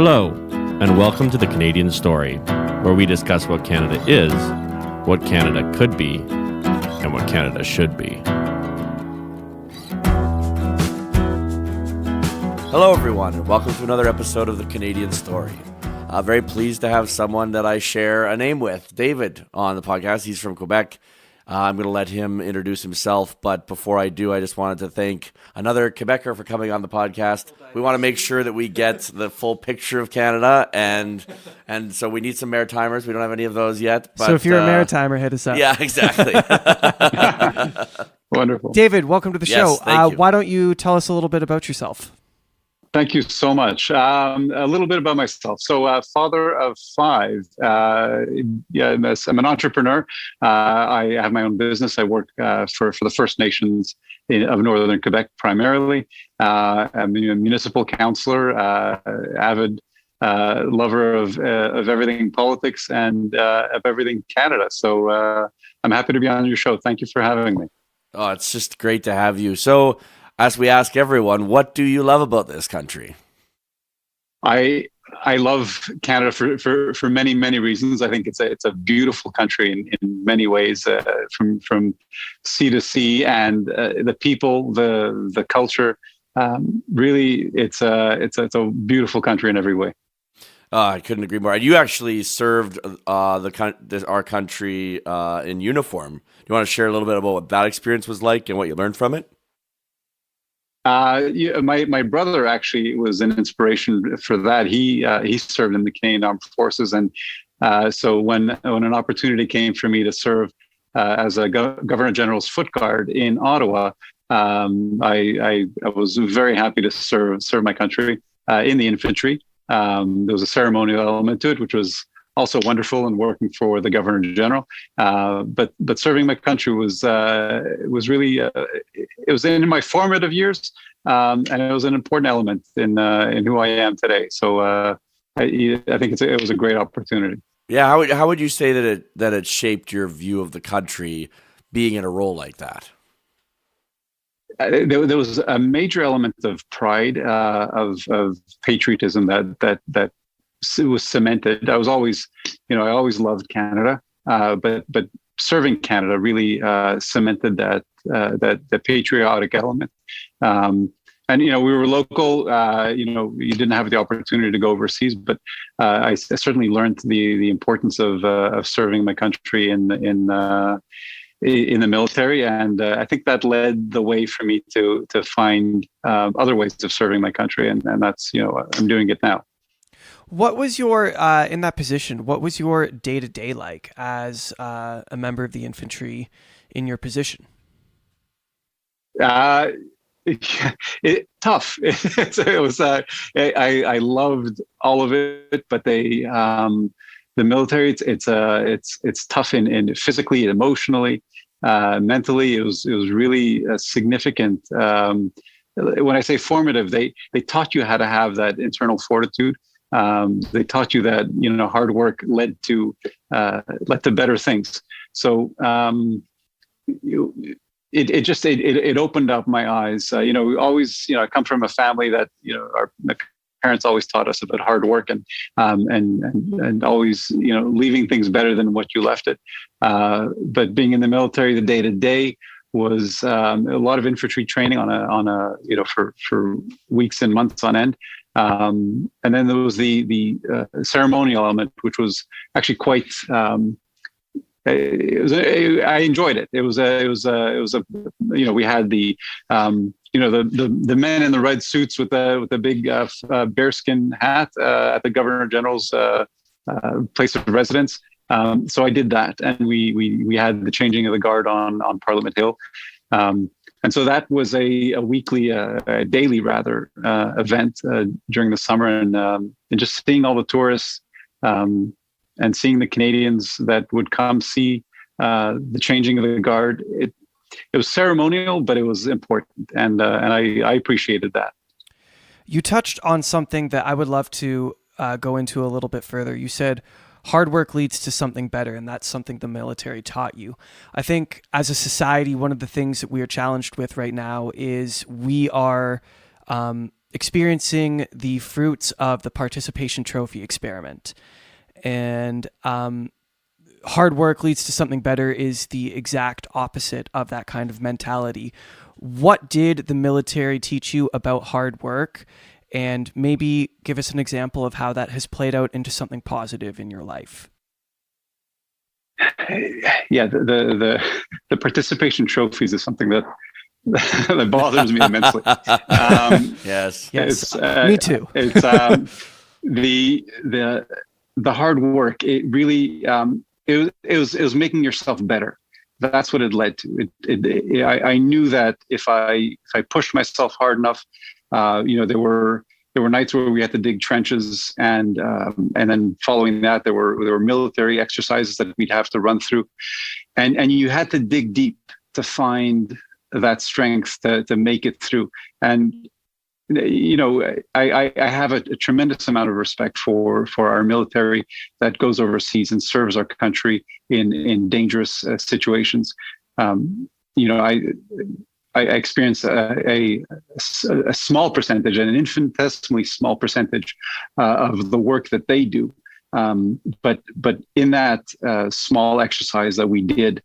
Hello, and welcome to the Canadian Story, where we discuss what Canada is, what Canada could be, and what Canada should be. Hello, everyone, and welcome to another episode of the Canadian Story. Very pleased to have someone that I share a name with, David, on the podcast. He's from Quebec. I'm going to let him introduce himself, but before I do, I just wanted to thank another Quebecer for coming on the podcast. We want to make sure that we get the full picture of Canada, and so we need some Maritimers. We don't have any of those yet. But, so if you're a Maritimer, hit us up. Yeah, exactly. Wonderful. David, welcome to the show. Thank you. Why don't you tell us a little bit about yourself? Thank you so much. A little bit about myself. So, father of five. I'm an entrepreneur. I have my own business. I work for the First Nations of Northern Quebec primarily. I'm a municipal councilor, avid lover of everything politics and of everything Canada. So I'm happy to be on your show. Thank you for having me. Oh, it's just great to have you. So, as we ask everyone, what do you love about this country? I love Canada for many, many reasons. I think it's a beautiful country in many ways, from sea to sea, and the people, the culture. Really, it's a beautiful country in every way. I couldn't agree more. You actually served our country in uniform. Do you want to share a little bit about what that experience was like and what you learned from it? My brother actually was an inspiration for that. He served in the Canadian Armed Forces, and so when an opportunity came for me to serve as a Governor General's foot guard in Ottawa, I was very happy to serve my country in the infantry. There was a ceremonial element to it, which was also wonderful, and working for the Governor General. But serving my country was really it was in my formative years, and it was an important element in who I am today. So I think it was a great opportunity. Yeah, how would you say that it shaped your view of the country, being in a role like that? There was a major element of pride, of patriotism that it was cemented. I always loved Canada, but serving Canada really cemented that patriotic element. And we were local. You didn't have the opportunity to go overseas, but I certainly learned the importance of serving my country in the military, and I think that led the way for me to find other ways of serving my country, and that's I'm doing it now. What was your, in that position, what was your day-to-day like as a member of the infantry in your position? Tough. It was. I loved all of it, but the military, it's tough in physically, emotionally, mentally. It was really significant. When I say formative, they taught you how to have that internal fortitude. They taught you that hard work led to better things. So it opened up my eyes. We always I come from a family that my parents always taught us about hard work and always leaving things better than what you left it. But being in the military, the day to day was a lot of infantry training on a for weeks and months on end. And then there was the ceremonial element, which was actually quite. I enjoyed it. It was we had the men in the red suits with the big bearskin hat at the Governor General's place of residence. So I did that, and we had the changing of the guard on Parliament Hill. And so that was a weekly, a daily rather, event during the summer, and just seeing all the tourists and seeing the Canadians that would come see the changing of the guard. It was ceremonial, but it was important, and I appreciated that. You touched on something that I would love to go into a little bit further. You said hard work leads to something better, and that's something the military taught you. I think as a society, one of the things that we are challenged with right now is we are experiencing the fruits of the participation trophy experiment. And hard work leads to something better is the exact opposite of that kind of mentality. What did the military teach you about hard work? And maybe give us an example of how that has played out into something positive in your life. Yeah, the participation trophies is something that that bothers me immensely. Yes. Me too. It's the hard work. It really it was making yourself better. That's what it led to. I knew that if I pushed myself hard enough, there were nights where we had to dig trenches, and then following that there were military exercises that we'd have to run through, and you had to dig deep to find that strength to make it through. And I have a tremendous amount of respect for our military that goes overseas and serves our country in dangerous situations. I experienced a small percentage, an infinitesimally small percentage of the work that they do. But in that small exercise that we did,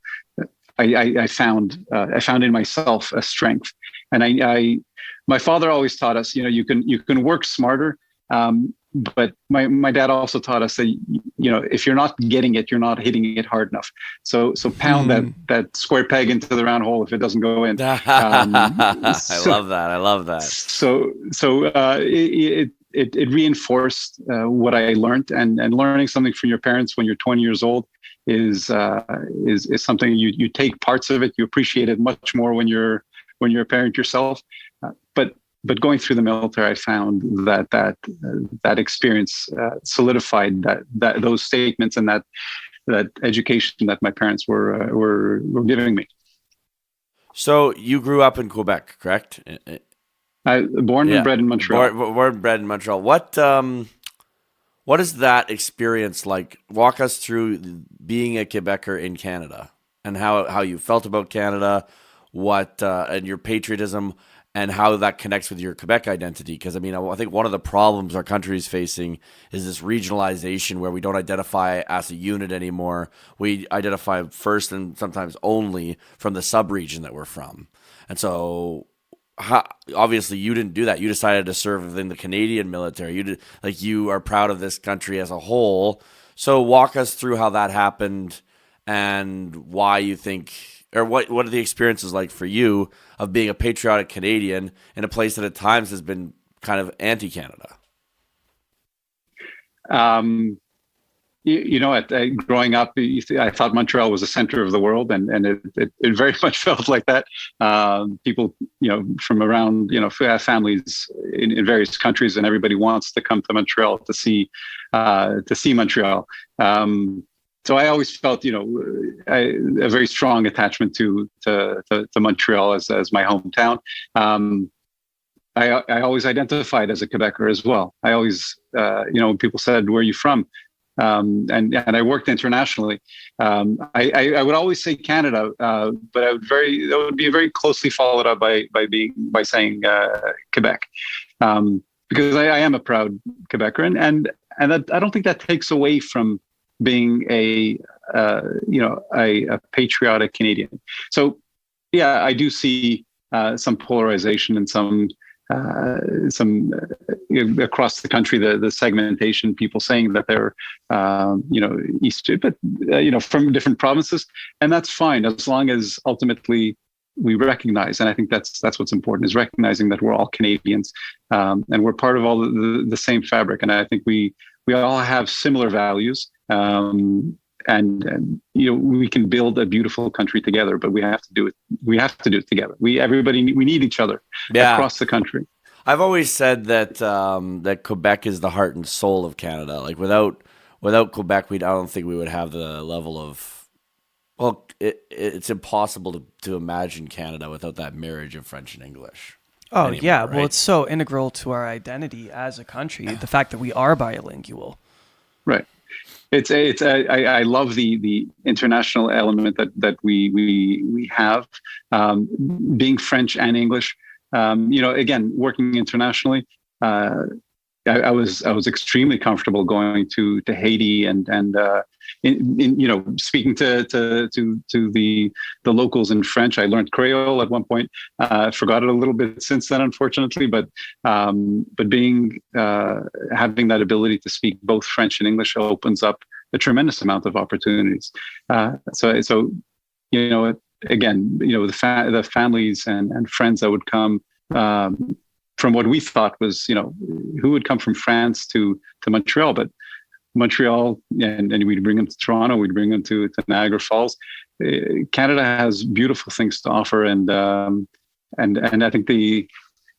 I found in myself a strength. And my father always taught us, you can work smarter. But my dad also taught us that, if you're not getting it, you're not hitting it hard enough. So pound that square peg into the round hole if it doesn't go in. I love that. So it reinforced what I learned, and learning something from your parents when you're 20 years old is something you take parts of it. You appreciate it much more when you're a parent yourself. But going through the military, I found that experience solidified that those statements and that education that my parents were giving me. So you grew up in Quebec, correct? Born and bred in Montreal. Born and bred in Montreal. What is that experience like? Walk us through being a Quebecer in Canada and how you felt about Canada, and your patriotism, and how that connects with your Quebec identity. Because, I think one of the problems our country is facing is this regionalization where we don't identify as a unit anymore. We identify first and sometimes only from the sub-region that we're from. And so, obviously, you didn't do that. You decided to serve within the Canadian military. You are proud of this country as a whole. So walk us through how that happened and why you think, or what are the experiences like for you of being a patriotic Canadian in a place that at times has been kind of anti-Canada? Growing up, I thought Montreal was the center of the world, and it very much felt like that. People, from around, families in various countries, and everybody wants to come to Montreal to see Montreal. So I always felt, a very strong attachment to Montreal as my hometown. I always identified as a Quebecer as well. I always, when people said, "Where are you from?" And I worked internationally. I would always say Canada, but that would be very closely followed up by saying Quebec, because I am a proud Quebecer, and that, I don't think that takes away from being a patriotic Canadian. So yeah, I do see some polarization and some across the country, the segmentation, people saying that they're Eastern, but from different provinces, and that's fine as long as ultimately we recognize, and I think that's what's important, is recognizing that we're all Canadians, and we're part of all the same fabric, and I think we all have similar values, and we can build a beautiful country together, but we have to do it together. We need each other across the country. I've always said that that Quebec is the heart and soul of Canada. Like without Quebec, I don't think we would have the level of, well, it's impossible to imagine Canada without that marriage of French and English. Oh anymore, yeah, right? Well, it's so integral to our identity as a country. The fact that we are bilingual. Right. I love the international element that we have, being French and English. Again, working internationally, I was extremely comfortable going to Haiti and speaking to the locals in French. I learned Creole at one point. Forgot it a little bit since then, unfortunately. But being having that ability to speak both French and English opens up a tremendous amount of opportunities. Again, the families and friends that would come. From what we thought was, who would come from France to Montreal, but Montreal, and we'd bring them to Toronto, we'd bring them to Niagara Falls. Canada has beautiful things to offer, and I think the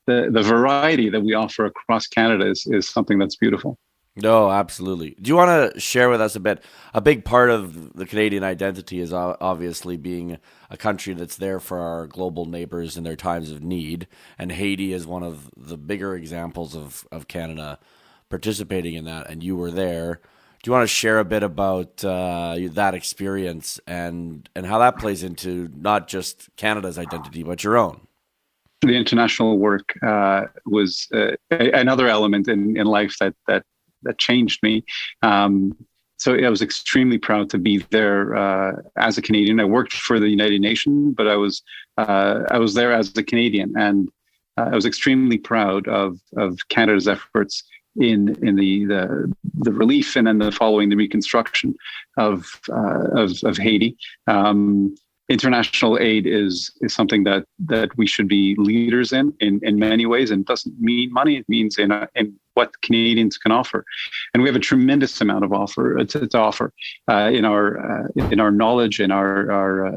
variety that we offer across Canada is something that's beautiful. No, absolutely. Do you want to share with us a bit? A big part of the Canadian identity is obviously being a country that's there for our global neighbors in their times of need. And Haiti is one of the bigger examples of Canada participating in that. And you were there. Do you want to share a bit about that experience and how that plays into not just Canada's identity, but your own? The international work was another element in life that changed me. So I was extremely proud to be there as a Canadian. I worked for the United Nations, but I was there as a Canadian, and I was extremely proud of Canada's efforts in the relief and then the following the reconstruction of Haiti. International aid is something that we should be leaders in many ways, and it doesn't mean money. It means in what Canadians can offer, and we have a tremendous amount of offer to offer in our knowledge, in our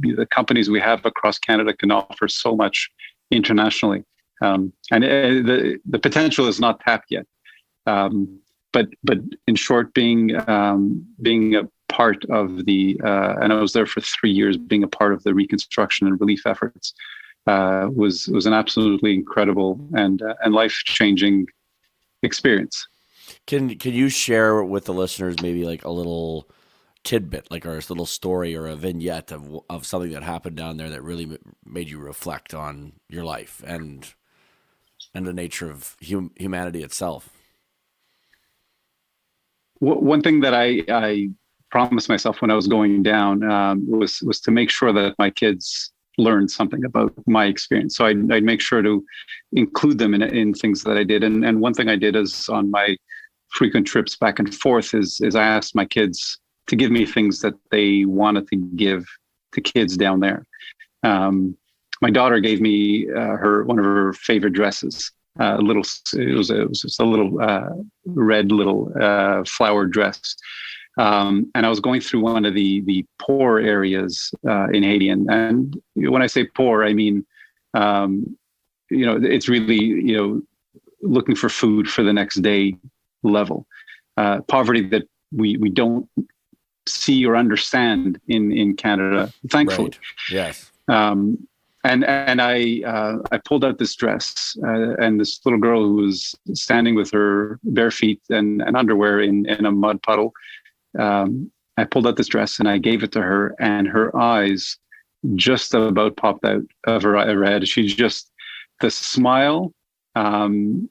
the companies we have across Canada can offer so much internationally, and the potential is not tapped yet. But in short, being a part of the and I was there for 3 years, being a part of the reconstruction and relief efforts was an absolutely incredible and life-changing experience. Can you share with the listeners maybe like a little tidbit, like or a little story or a vignette of something that happened down there that really made you reflect on your life and the nature of humanity itself? One thing that I promised myself when I was going down was to make sure that my kids learned something about my experience. So I'd make sure to include them in things that I did. And one thing I did is on my frequent trips back and forth is I asked my kids to give me things that they wanted to give to kids down there. My daughter gave me one of her favorite dresses. It was just a little red little flowered dress. And I was going through one of the poor areas in Haiti, and when I say poor, I mean it's really looking for food for the next day level, poverty that we don't see or understand in Canada, thankfully. Right. Yes. And I pulled out this dress, and this little girl who was standing with her bare feet and underwear in a mud puddle. I pulled out this dress and I gave it to her, and her eyes just about popped out of her head. She just, the smile, and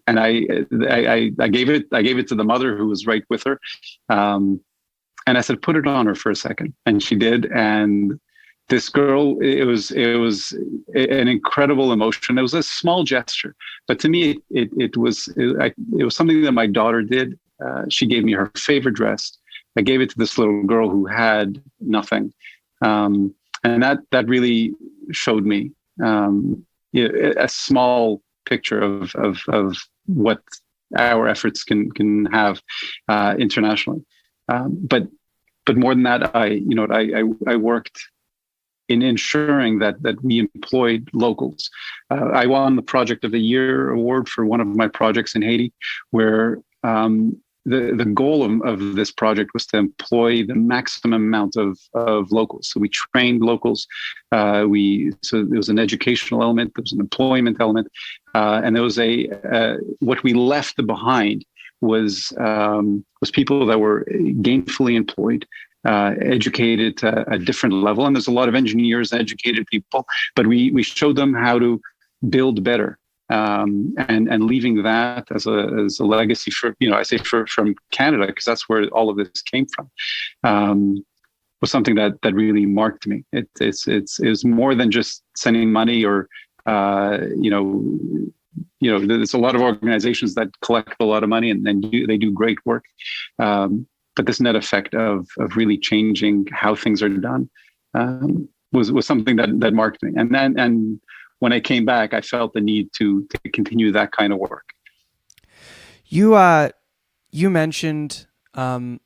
I gave it to the mother who was right with her, and I said, put it on her for a second, and she did. And this girl, it was an incredible emotion. It was a small gesture, but to me, it was something that my daughter did. She gave me her favorite dress. I gave it to this little girl who had nothing, and that really showed me a small picture of what our efforts can have internationally. But more than that, I worked in ensuring that we employed locals. I won the Project of the Year award for one of my projects in Haiti, where the goal of this project was to employ the maximum amount of locals. So we trained locals. So there was an educational element, there was an employment element, and there was what we left behind was people that were gainfully employed, educated at a different level. And there's a lot of engineers, educated people, but we showed them how to build better. And leaving that as a legacy for, I say from Canada, because that's where all of this came from, was something that really marked me. It was more than just sending money or, there's a lot of organizations that collect a lot of money and they do great work. But this net effect of really changing how things are done was something that marked me. And when I came back, I felt the need to continue that kind of work. You mentioned, I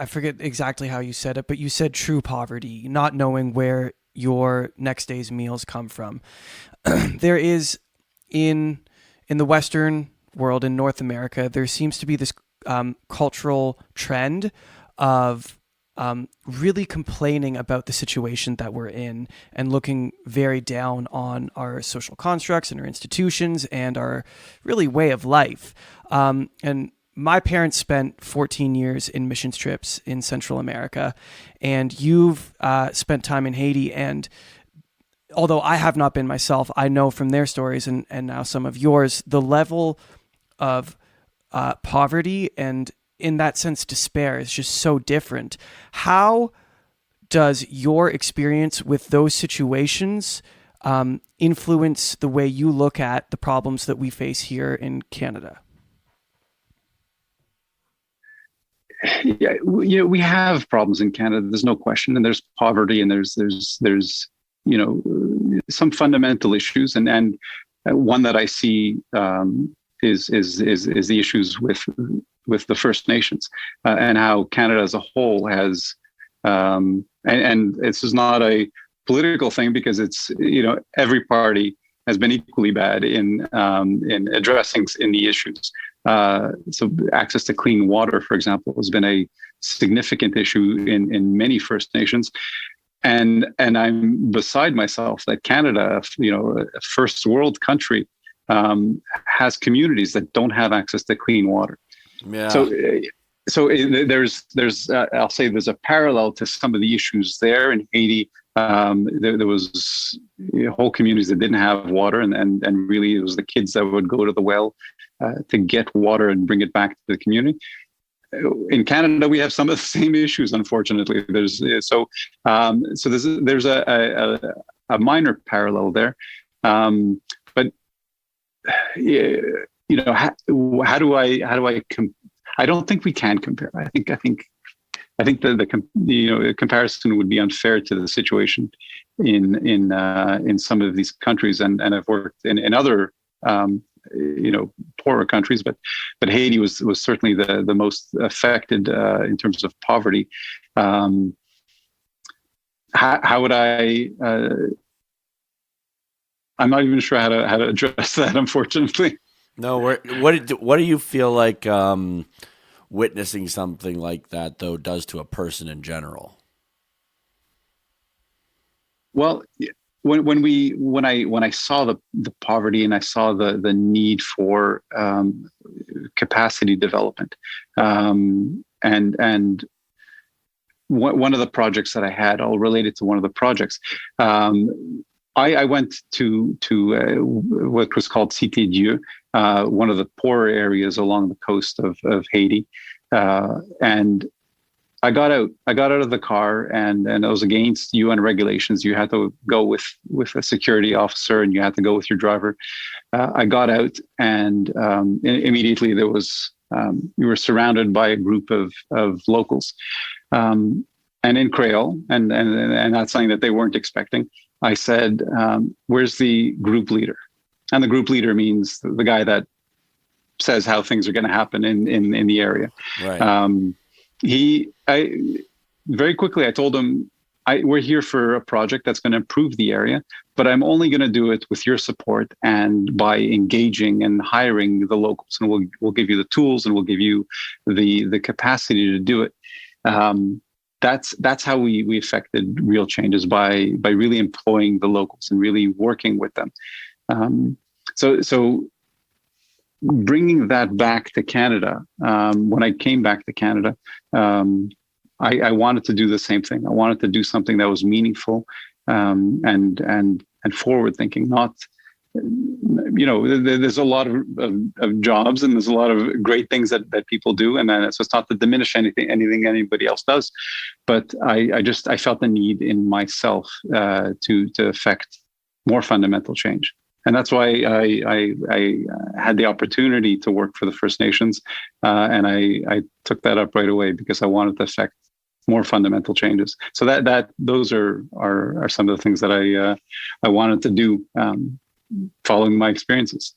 forget exactly how you said it, but you said true poverty, not knowing where your next day's meals come from. There is in the Western world, in North America, there seems to be this cultural trend of really complaining about the situation that we're in and looking very down on our social constructs and our institutions and our really way of life. And my parents spent 14 years in missions trips in Central America, and you've spent time in Haiti. And although I have not been myself, I know from their stories and now some of yours, the level of poverty and, in that sense, despair is just so different. How does your experience with those situations influence the way you look at the problems that we face here in Canada? Yeah, we have problems in Canada. There's no question, and there's poverty, and there's some fundamental issues, and one that I see is the issues with the First Nations and how Canada as a whole has, and this is not a political thing because it's every party has been equally bad in addressing in the issues. So access to clean water, for example, has been a significant issue in many First Nations. And I'm beside myself that Canada, a first world country, has communities that don't have access to clean water. Yeah. So there's I'll say there's a parallel to some of the issues there in Haiti. There was whole communities that didn't have water, and really it was the kids that would go to the well to get water and bring it back to the community. In Canada, we have some of the same issues. Unfortunately, there's a minor parallel there, but how do I I don't think we can compare. I think the comparison would be unfair to the situation in some of these countries, and I've worked in other poorer countries, but Haiti was certainly the most affected in terms of poverty. How would I? I'm not even sure how to address that, unfortunately. No, what do you feel like witnessing something like that though does to a person in general? Well, when I saw the poverty and I saw the need for capacity development, and one of the projects that I had, all related to one of the projects, I went to what was called Cité Dieu, one of the poorer areas along the coast of Haiti, and I got out of the car, and it was against UN regulations. You had to go with a security officer, and you had to go with your driver. I got out, and immediately there was we were surrounded by a group of locals, and in Creole, and that's something that they weren't expecting. I said, "Where's the group leader?" And the group leader means the guy that says how things are going to happen in the area. Right. Very quickly I told him, we're here for a project that's going to improve the area, but I'm only going to do it with your support and by engaging and hiring the locals, and we'll give you the tools, and we'll give you the capacity to do it. That's how we affected real changes, by really employing the locals and really working with them. So bringing that back to Canada, when I came back to Canada, I wanted to do the same thing. I wanted to do something that was meaningful and forward thinking, not there's a lot of jobs, and there's a lot of great things that people do, and so it's not to diminish anything anybody else does, but I felt the need in myself to affect more fundamental change. And that's why I had the opportunity to work for the First Nations, and I took that up right away because I wanted to affect more fundamental changes. So those are some of the things that I wanted to do following my experiences.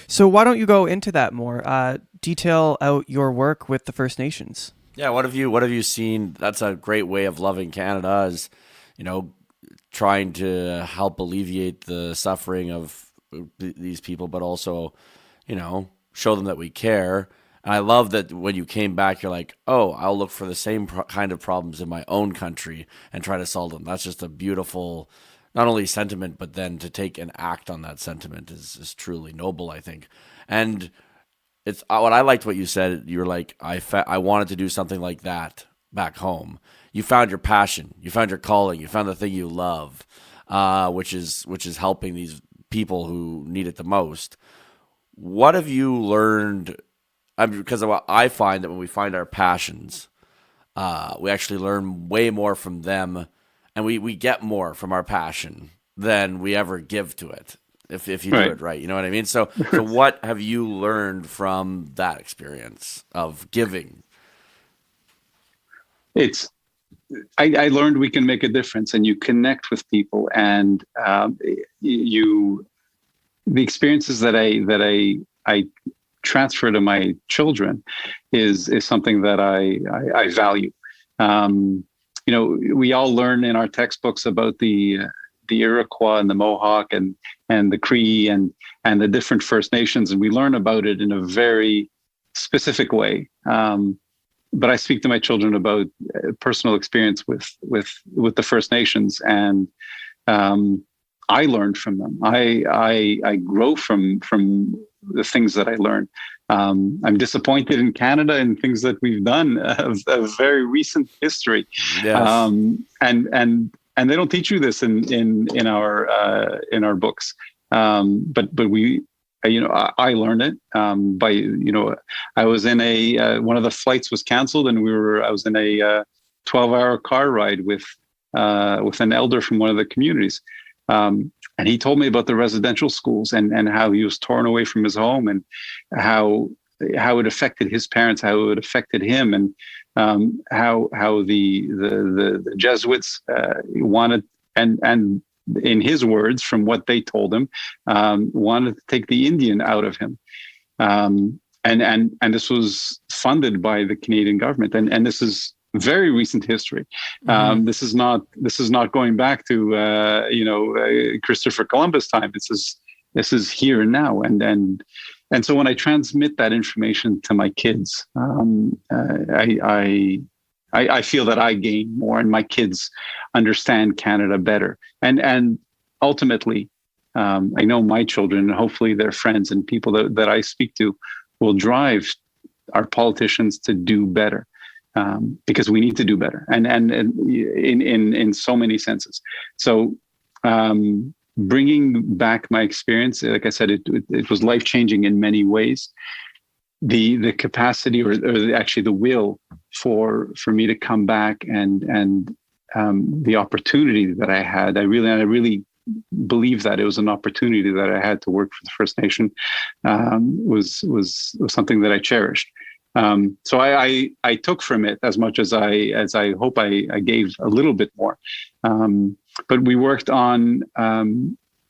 So why don't you go into that more? Detail out your work with the First Nations. Yeah, what have you seen? That's a great way of loving Canada, is, trying to help alleviate the suffering of these people, but also, show them that we care. And I love that when you came back, you're like, oh, I'll look for the same kind of problems in my own country and try to solve them. That's just a beautiful, not only sentiment, but then to take and act on that sentiment is truly noble, I think. And it's what I liked what you said. You're like, I wanted to do something like that back home. You found your passion, you found your calling, you found the thing you love, which is helping these people who need it the most. What have you learned? Because I find that when we find our passions, we actually learn way more from them, and we get more from our passion than we ever give to it, if you do it right. You know what I mean? So what have you learned from that experience of giving? I learned we can make a difference, and you connect with people, and the experiences that I transfer to my children is something that I value. We all learn in our textbooks about the Iroquois and the Mohawk and the Cree and the different First Nations, and we learn about it in a very specific way. But I speak to my children about personal experience with the First Nations, and I learned from them. I grow from the things that I learned. I'm disappointed in Canada in things that we've done of very recent history. Yes. And they don't teach you this in our books. But we. I learned it by, I was in one of the flights was canceled, and I was in a 12-hour car ride with an elder from one of the communities. And he told me about the residential schools and how he was torn away from his home, and how it affected his parents, how it affected him, and how the Jesuits wanted, and in his words, from what they told him, wanted to take the Indian out of him. And this was funded by the Canadian government. And this is very recent history. Mm-hmm. This is not going back to Christopher Columbus time. This is here and now. And so when I transmit that information to my kids, I feel that I gain more, and my kids understand Canada better. And ultimately, I know my children, and hopefully their friends and people that I speak to, will drive our politicians to do better, because we need to do better, and in so many senses. So bringing back my experience, like I said, it was life-changing in many ways. The capacity or actually the will for me to come back and the opportunity that I had, I really believe that it was an opportunity that I had to work for the First Nation, was something that I cherished. So I took from it as much as I hope I gave a little bit more. But we worked on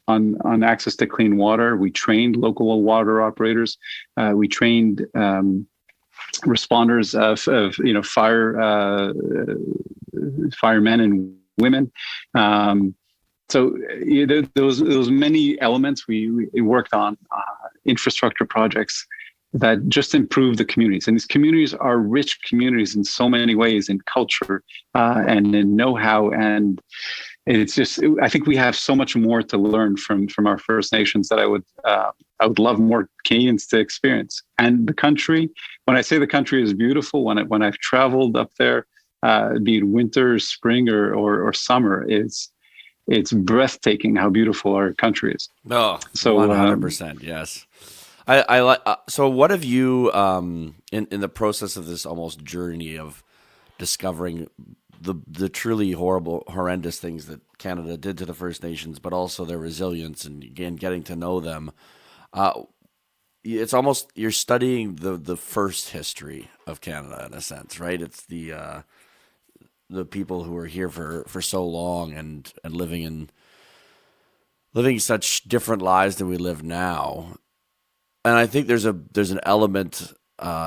access to clean water. We trained local water operators. We trained responders of firemen and women. So those many elements we worked on, infrastructure projects that just improve the communities. And these communities are rich communities in so many ways, in culture and in know-how. And it's just, I think we have so much more to learn from our First Nations that I would love more Canadians to experience. And the country, when I say the country is beautiful, when I've traveled up there, be it winter, spring, or summer, it's breathtaking how beautiful our country is. Oh, So 100%. Yes. I like. So, what have you in the process of this almost journey of discovering the truly horrendous things that Canada did to the First Nations, but also their resilience, and again getting to know them? It's almost you're studying the first history of Canada in a sense, right? It's the people who were here for so long and living such different lives than we live now. And I think there's an element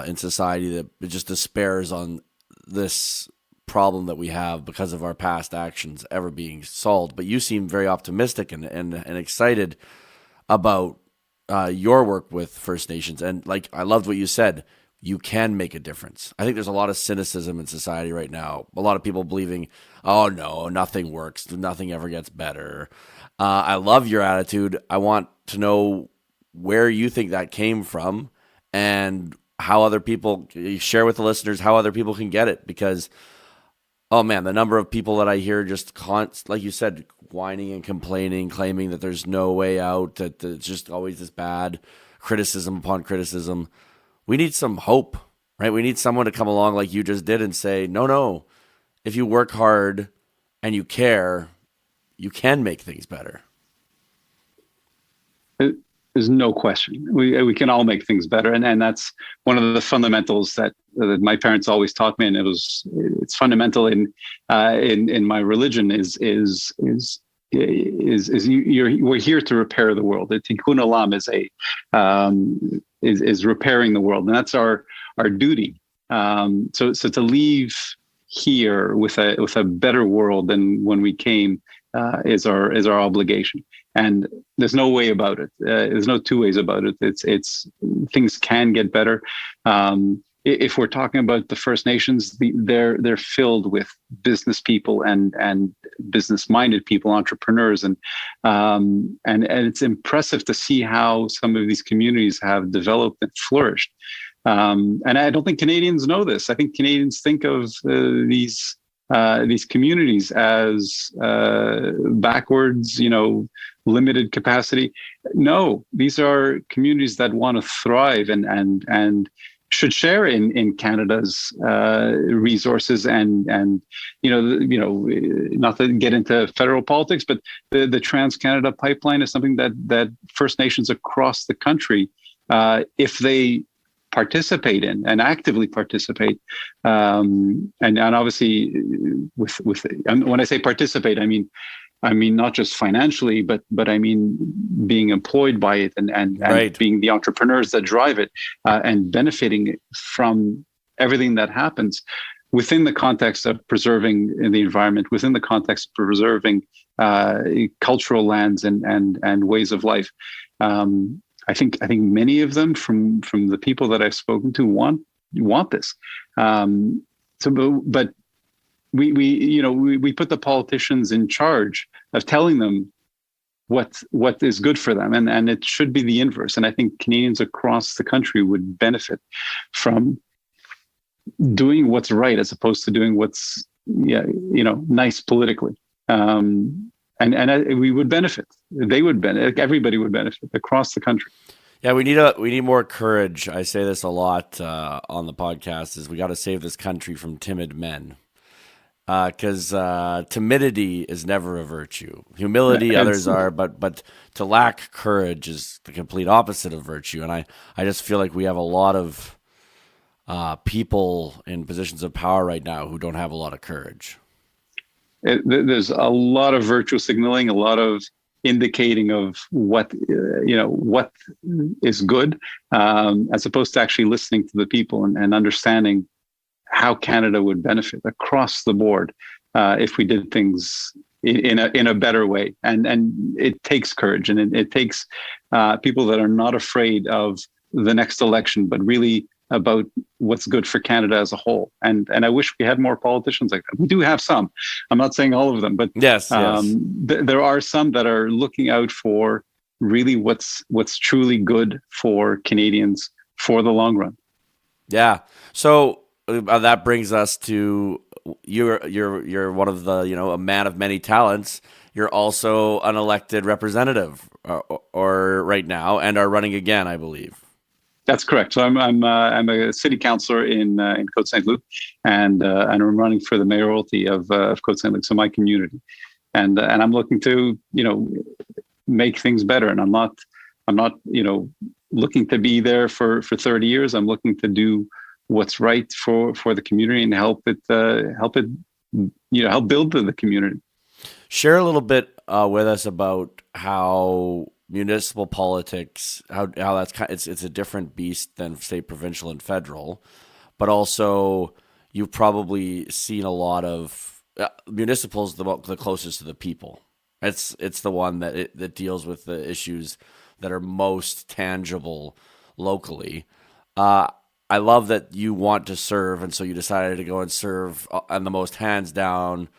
in society that just despairs on this problem that we have because of our past actions ever being solved. But you seem very optimistic and excited about your work with First Nations. And like, I loved what you said. You can make a difference. I think there's a lot of cynicism in society right now. A lot of people believing, oh no, nothing works. Nothing ever gets better. I love your attitude. I want to know where you think that came from and how other people share with the listeners how other people can get it. Because, oh man, the number of people that I hear just like you said, whining and complaining, claiming that there's no way out, that it's just always this bad criticism upon criticism. We need some hope, right? We need someone to come along like you just did and say, no, if you work hard and you care, you can make things better. There's no question. We can all make things better, and that's one of the fundamentals that my parents always taught me, and it's fundamental in my religion. We're here to repair the world. Tikkun olam is repairing the world, and that's our duty. So to leave here with a better world than when we came is our obligation. And there's no way about it. There's no two ways about it. It's things can get better. If we're talking about the First Nations, they're filled with business people and business-minded people, entrepreneurs, and it's impressive to see how some of these communities have developed and flourished. And I don't think Canadians know this. I think Canadians think of these communities as backwards, limited capacity. No, these are communities that want to thrive and should share in Canada's resources and not to get into federal politics, but the Trans-Canada Pipeline is something that First Nations across the country, if they participate in and actively participate, and obviously with when I say participate, I mean not just financially, but I mean being employed by it and right. Being the entrepreneurs that drive it and benefiting from everything that happens within the context of preserving the environment, within the context of preserving cultural lands and ways of life. I think many of them from the people that I've spoken to want this. But we put the politicians in charge of telling them what is good for them, and it should be the inverse. And I think Canadians across the country would benefit from doing what's right as opposed to doing what's nice politically. And we would benefit. They would benefit. Everybody would benefit across the country. Yeah, we need more courage. I say this a lot on the podcast: is we got to save this country from timid men, because timidity is never a virtue. Humility, others are, but to lack courage is the complete opposite of virtue. And I just feel like we have a lot of people in positions of power right now who don't have a lot of courage. There's a lot of virtue signaling, a lot of indicating of what is good, as opposed to actually listening to the people and understanding how Canada would benefit across the board if we did things in a better way. And it takes courage, and it takes people that are not afraid of the next election, but really about what's good for Canada as a whole. And I wish we had more politicians like that. We do have some. I'm not saying all of them, but yes. There are some that are looking out for really what's truly good for Canadians for the long run. Yeah. So that brings us to you're one of the, a man of many talents. You're also an elected representative, or right now, and are running again, I believe. That's correct. So I'm a city councilor in Cote Saint-Luc, and I'm running for the mayoralty of Cote Saint-Luc, so my community, and I'm looking to make things better. And I'm not looking to be there for 30 years. I'm looking to do what's right for the community and help build the community. Share a little bit with us about how municipal politics, how that's it's a different beast than state, provincial, and federal, but also you've probably seen a lot of municipals the closest to the people. It's the one that deals with the issues that are most tangible locally. I love that you want to serve, and so you decided to go and serve on the most hands down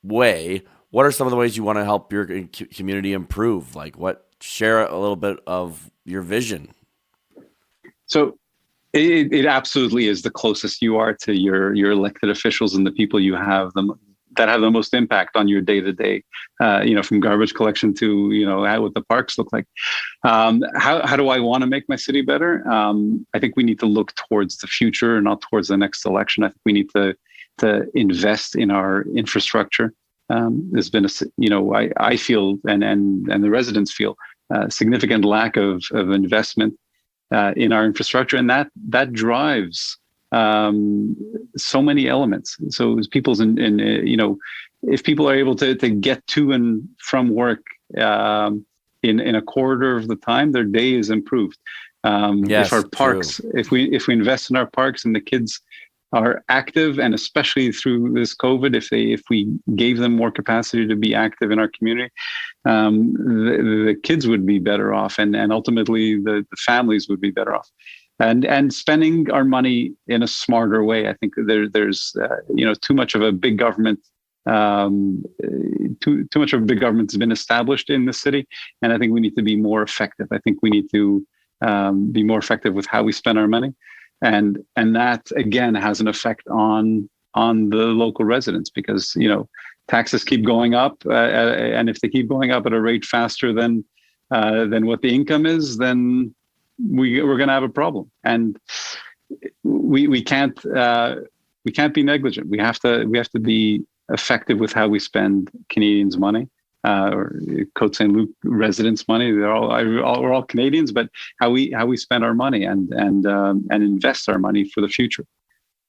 way. What are some of the ways you want to help your community improve? Share a little bit of your vision. So it absolutely is the closest you are to your elected officials and the people you have that have the most impact on your day-to-day, from garbage collection to, what the parks look like. How do I want to make my city better? I think we need to look towards the future and not towards the next election. I think we need to invest in our infrastructure. There's been I feel, and the residents feel, significant lack of investment in our infrastructure, and that drives so many elements. So as if people are able to get to and from work in a quarter of the time, their day is improved. Yes, if our parks, true. if we invest in our parks and the kids are active, and especially through this COVID, if we gave them more capacity to be active in our community, the kids would be better off, and ultimately the families would be better off. And spending our money in a smarter way. I think there's too much of a big government. Too much of a big government has been established in the city, and I think we need to be more effective. I think we need to be more effective with how we spend our money. And that again has an effect on the local residents, because taxes keep going up, and if they keep going up at a rate faster than what the income is, then we're going to have a problem. And we can't be negligent. We have to be effective with how we spend Canadians' money. Or Cote Saint-Luc residents' money. We're all Canadians, but how we spend our money and invest our money for the future.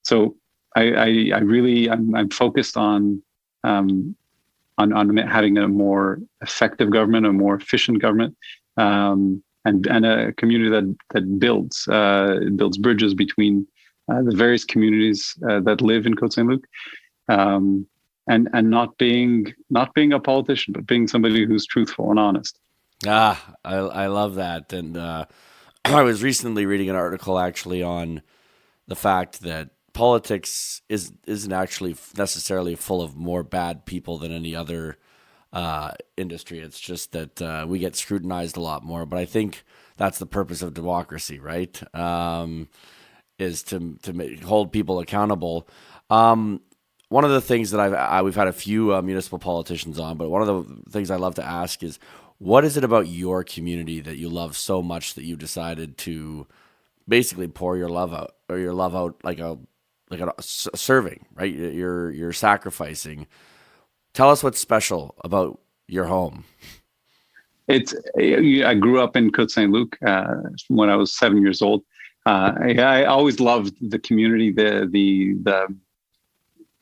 So I'm focused on having a more effective government, a more efficient government, and a community that builds bridges between the various communities that live in Cote Saint-Luc. And not being a politician, but being somebody who's truthful and honest. I love that. And I was recently reading an article actually on the fact that politics isn't actually necessarily full of more bad people than any other industry. It's just that we get scrutinized a lot more. But I think that's the purpose of democracy, right? Is to hold people accountable. One of the things that we've had a few municipal politicians on, but one of the things I love to ask is, what is it about your community that you love so much that you decided to basically pour your love out, or your love out like a serving, right? You're sacrificing. Tell us what's special about your home. I grew up in Cote Saint-Luc when I was 7 years old. I always loved the community,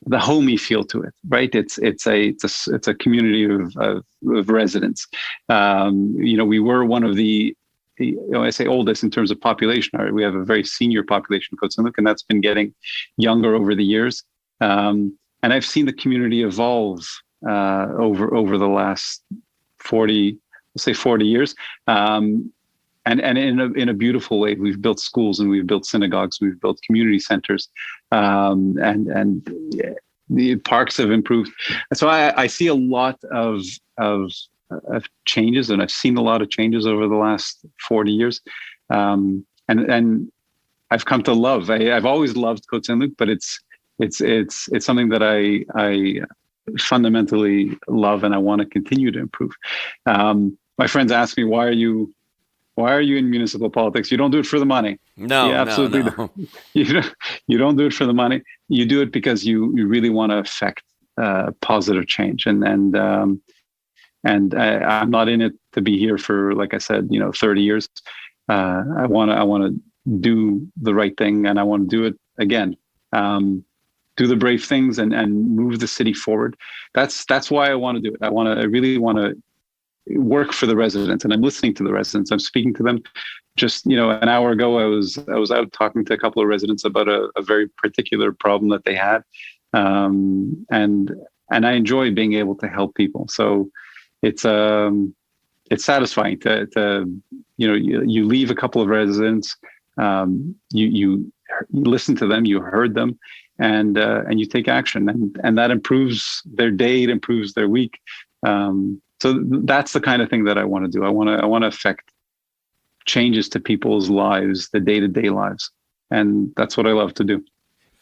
the homey feel to it, right? It's a community of residents. We were one of the, I say oldest in terms of population. We have a very senior population in Cote Saint-Luc, and that's been getting younger over the years. And I've seen the community evolve over the last 40 years. And in a beautiful way. We've built schools, and we've built synagogues, we've built community centers, and the parks have improved. So I see a lot of changes, and I've seen a lot of changes over the last 40 years, and I've come to love. I've always loved Cote Saint-Luc, but it's it's something that I fundamentally love, and I want to continue to improve. My friends ask me, why are you in municipal politics? You don't do it for the money. No, yeah, absolutely. no. You don't do it for the money. You do it because you really want to affect positive change. And I'm not in it to be here for, like I said, 30 years. I want to do the right thing, and I want to do it again. Do the brave things and move the city forward. That's why I want to do it. I really want to work for the residents, and I'm listening to the residents. I'm speaking to them. Just an hour ago, I was out talking to a couple of residents about a very particular problem that they had, and I enjoy being able to help people. So it's satisfying to you leave a couple of residents, you listen to them, you heard them, and you take action, and that improves their day, it improves their week. So that's the kind of thing that I want to do. I want to affect changes to people's lives, the day-to-day lives, and that's what I love to do.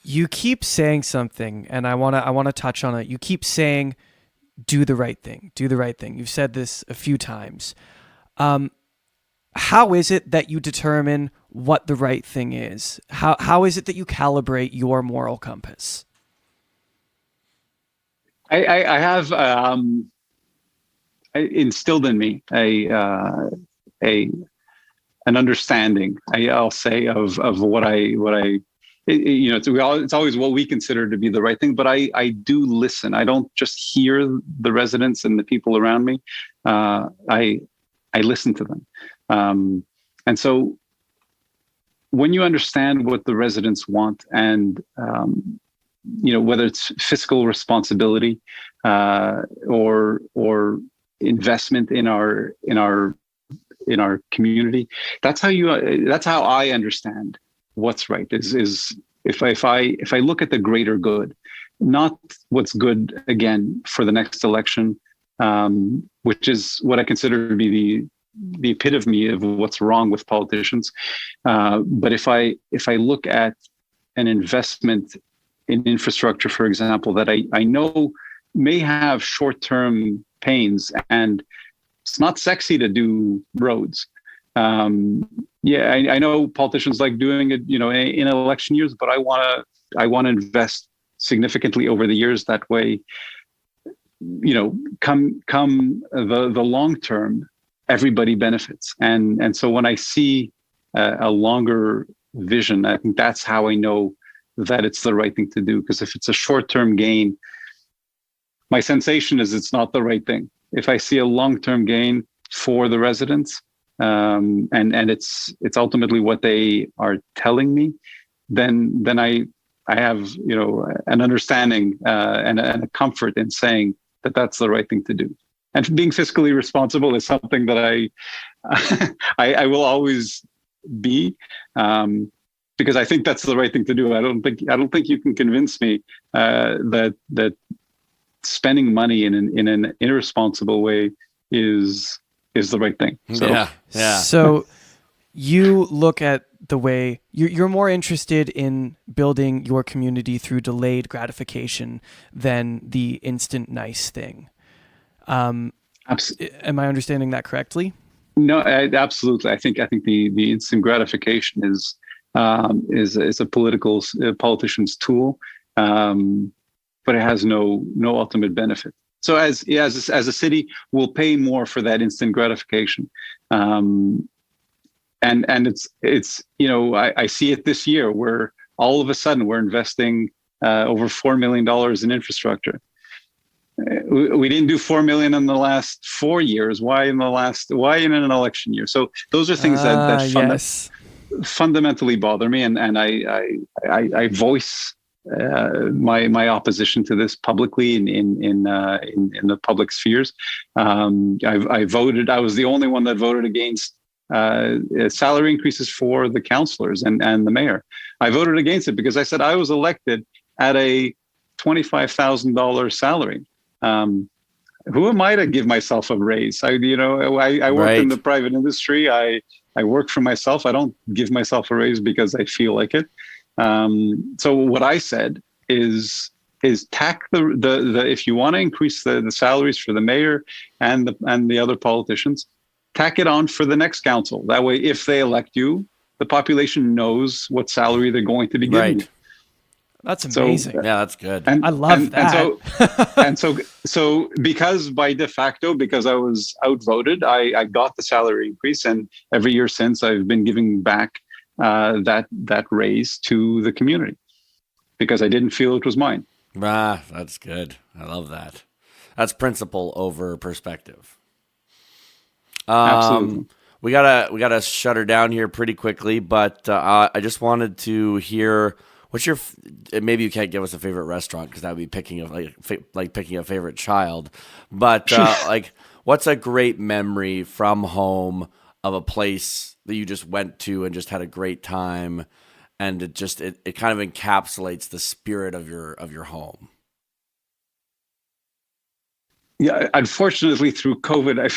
You keep saying something, and I want to touch on it. You keep saying, "Do the right thing. Do the right thing." You've said this a few times. How is it that you determine what the right thing is? How is it that you calibrate your moral compass? I have instilled in me an understanding, I'll say, of what I it's always what we consider to be the right thing, but I do listen. I don't just hear the residents and the people around me. I listen to them. And so when you understand what the residents want, and whether it's fiscal responsibility or investment in our community, that's how I understand what's right. Is if I look at the greater good, not what's good again for the next election, which is what I consider to be the epitome of what's wrong with politicians. But if I look at an investment in infrastructure, for example, that I know may have short-term pains, and it's not sexy to do roads. I know politicians like doing it, in election years, but I want to invest significantly over the years. That way, come the long term, everybody benefits. And so when I see a longer vision, I think that's how I know that it's the right thing to do. Because if it's a short-term gain, my sensation is it's not the right thing. If I see a long-term gain for the residents, and it's ultimately what they are telling me, then I have an understanding and a comfort in saying that that's the right thing to do. And being fiscally responsible is something that I will always be, because I think that's the right thing to do. I don't think you can convince me that spending money in an irresponsible way is the right thing. So, yeah. So you look at the way you're more interested in building your community through delayed gratification than the instant nice thing. Am I understanding that correctly? No, absolutely. I think the instant gratification is a politician's tool, but it has no ultimate benefit. So as a city, we'll pay more for that instant gratification, and it's I see it this year, where all of a sudden we're investing over $4 million in infrastructure. We didn't do 4 million in the last 4 years. Why in an election year? So those are things that fundamentally bother me, and I voice my opposition to this publicly in the public spheres. I voted. I was the only one that voted against salary increases for the councilors and the mayor. I voted against it because I said I was elected at a $25,000 salary. Who am I to give myself a raise? I work in the private industry. I work for myself. I don't give myself a raise because I feel like it. So what I said is tack the if you want to increase the salaries for the mayor and the other politicians, tack it on for the next council. That way, if they elect you, the population knows what salary they're going to be giving you. That's amazing. Yeah, that's good. I love that. And so because by de facto, because I was outvoted, I got the salary increase, and every year since I've been giving back that raise to the community because I didn't feel it was mine. Ah, that's good. I love that. That's principle over perspective. Absolutely. We gotta shut her down here pretty quickly, but I just wanted to hear what's your. Maybe you can't give us a favorite restaurant because that would be picking picking a favorite child. But like, what's a great memory from home of a place that you just went to and just had a great time, and it kind of encapsulates the spirit of your home. Yeah, unfortunately, through COVID,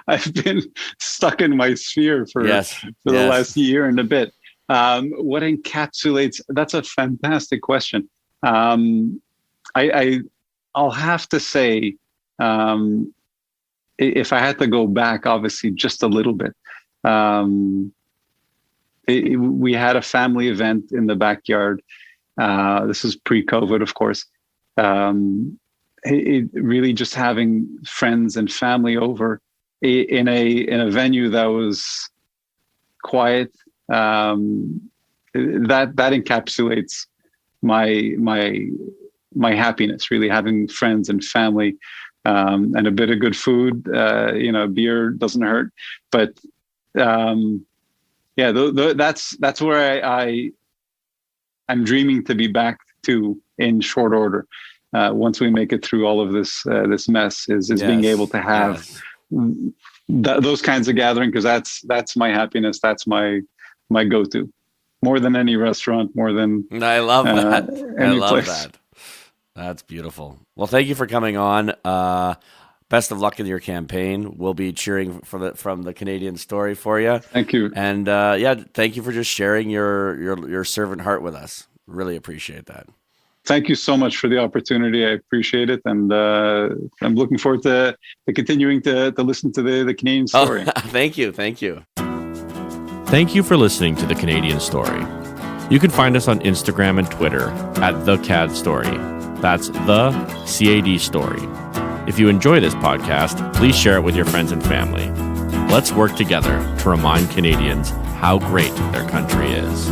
I've been stuck in my sphere for the last year and a bit. What encapsulates? That's a fantastic question. I'll have to say, if I had to go back, obviously just a little bit. We had a family event in the backyard. This is pre-COVID, of course. It really just having friends and family over in a venue that was quiet. That encapsulates my happiness. Really having friends and family, and a bit of good food. Beer doesn't hurt, but that's where I'm dreaming to be back to in short order. Once we make it through all of this mess, is being able to have those kinds of gathering, because that's my happiness. That's my go-to, more than any restaurant, more than I love that. I love place. that. That's beautiful. Well, thank you for coming on. Best of luck in your campaign. We'll be cheering from the Canadian Story for you. Thank you. And thank you for just sharing your servant heart with us. Really appreciate that. Thank you so much for the opportunity. I appreciate it, and I'm looking forward to continuing to listen to the Canadian Story. Oh, thank you. Thank you for listening to The Canadian Story. You can find us on Instagram and Twitter at The CAD Story. That's The CAD Story. If you enjoy this podcast, please share it with your friends and family. Let's work together to remind Canadians how great their country is.